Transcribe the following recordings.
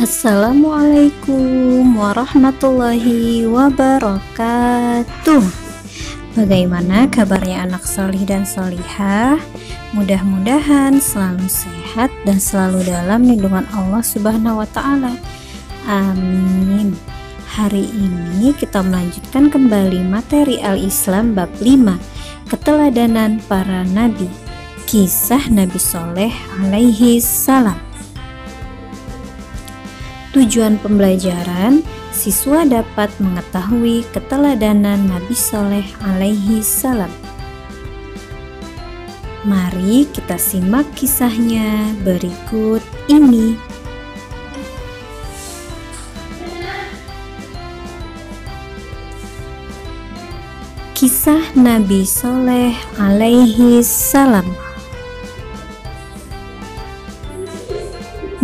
Assalamualaikum warahmatullahi wabarakatuh. Bagaimana kabarnya anak solih dan solihah? Mudah-mudahan selalu sehat dan selalu dalam lindungan Allah Subhanahu wa Ta'ala. Amin. Hari ini kita melanjutkan kembali materi Al-Islam bab 5, keteladanan para nabi. Kisah Nabi Soleh alaihi salam. Tujuan pembelajaran, siswa dapat mengetahui keteladanan Nabi Soleh alaihi salam. Mari kita simak kisahnya berikut ini. Kisah Nabi Soleh alaihi salam.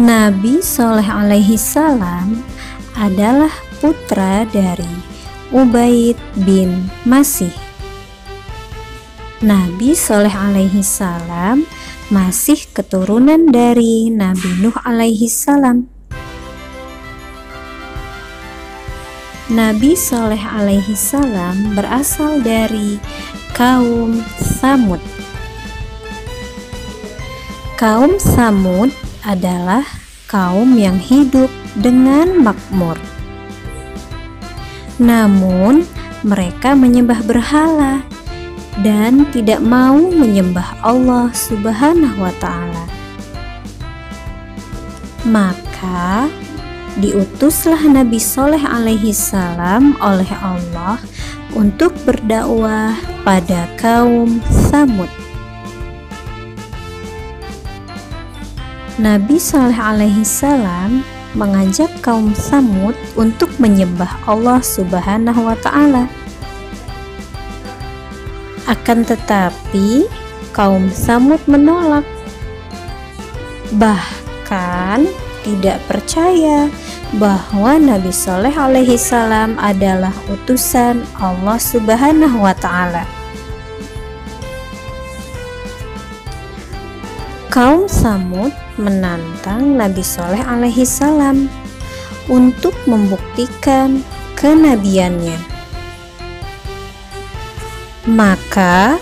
Nabi Soleh alaihi salam adalah putra dari Ubaid bin Masih. Nabi Soleh alaihi salam masih keturunan dari Nabi Nuh alaihi salam. Nabi Soleh alaihi salam berasal dari kaum Tsamud. Kaum Tsamud adalah kaum yang hidup dengan makmur. Namun mereka menyembah berhala dan tidak mau menyembah Allah Subhanahu wa Ta'ala. Maka diutuslah Nabi Soleh alaihi salam oleh Allah untuk berdakwah pada kaum Tsamud. Nabi Soleh alaihi salam mengajak kaum Tsamud untuk menyembah Allah Subhanahu wa Ta'ala. Akan tetapi kaum Tsamud menolak, bahkan tidak percaya bahwa Nabi Soleh alaihi salam adalah utusan Allah Subhanahu wa Ta'ala. Kaum Tsamud menantang Nabi Soleh alaihi salam untuk membuktikan kenabiannya. Maka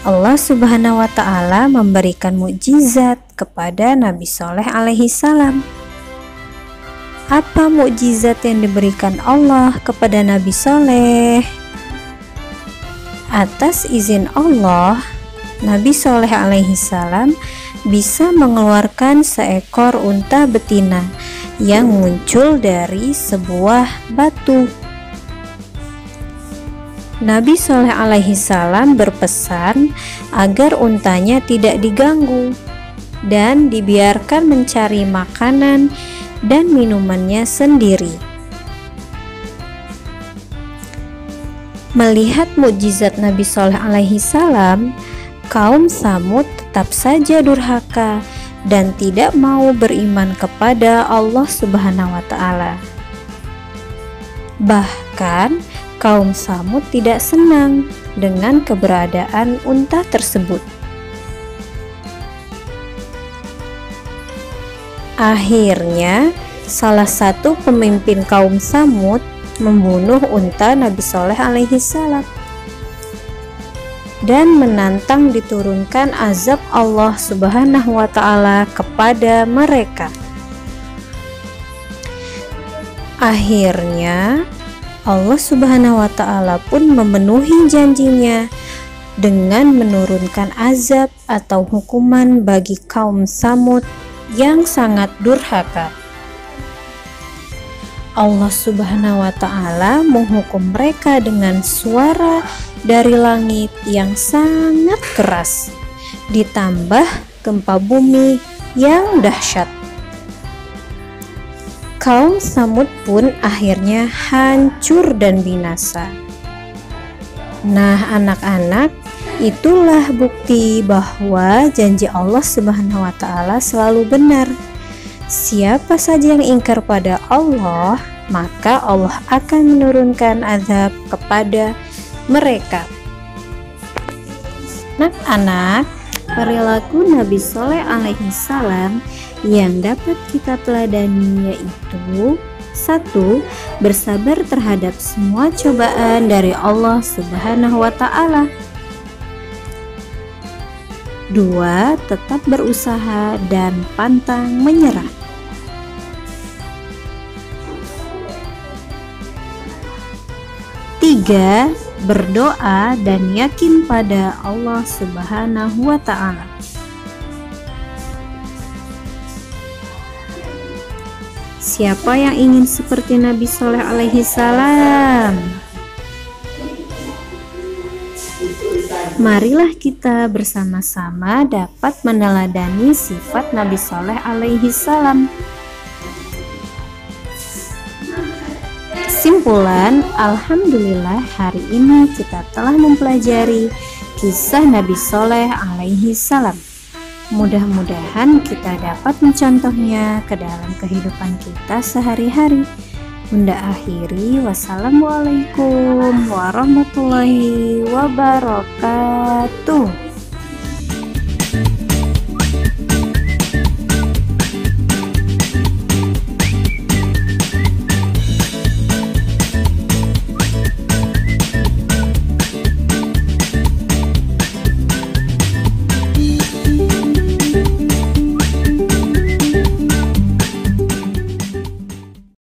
Allah Subhanahu wa Ta'ala memberikan mukjizat kepada Nabi Soleh alaihi salam. Apa mukjizat yang diberikan Allah kepada Nabi Soleh? Atas izin Allah, Nabi Soleh alaihi salam bisa mengeluarkan seekor unta betina yang muncul dari sebuah batu. Nabi Soleh alaihi salam berpesan agar untanya tidak diganggu dan dibiarkan mencari makanan dan minumannya sendiri. Melihat mukjizat Nabi Soleh alaihi salam, kaum Tsamud tetap saja durhaka dan tidak mau beriman kepada Allah Subhanahu wa Ta'ala. Bahkan kaum Tsamud tidak senang dengan keberadaan unta tersebut. Akhirnya salah satu pemimpin kaum Tsamud membunuh unta Nabi Soleh alaihi salam dan menantang diturunkan azab Allah Subhanahu wa Ta'ala kepada mereka. Akhirnya Allah Subhanahu wa Ta'ala pun memenuhi janjinya dengan menurunkan azab atau hukuman bagi kaum Tsamud yang sangat durhaka. Allah Subhanahu wa Ta'ala menghukum mereka dengan suara dari langit yang sangat keras, ditambah gempa bumi yang dahsyat. Kaum Tsamud pun akhirnya hancur dan binasa. Nah, anak-anak, itulah bukti bahwa janji Allah Subhanahu wa Ta'ala selalu benar. Siapa saja yang ingkar pada Allah, maka Allah akan menurunkan azab kepada mereka. Anak-anak, perilaku Nabi Soleh alaihi salam yang dapat kita teladani yaitu: 1. Bersabar terhadap semua cobaan dari Allah Subhanahu wa Ta'ala. 2. Tetap berusaha dan pantang menyerah. 3. Berdoa dan yakin pada Allah Subhanahu wa Ta'ala. Siapa yang ingin seperti Nabi Shaleh alaihi salam? Marilah kita bersama-sama dapat meneladani sifat Nabi Shaleh alaihi salam. Kesimpulan, alhamdulillah hari ini kita telah mempelajari kisah Nabi Shaleh alaihi salam. Mudah-mudahan kita dapat mencontohnya ke dalam kehidupan kita sehari-hari. Bunda akhiri, wassalamualaikum warahmatullahi wabarakatuh.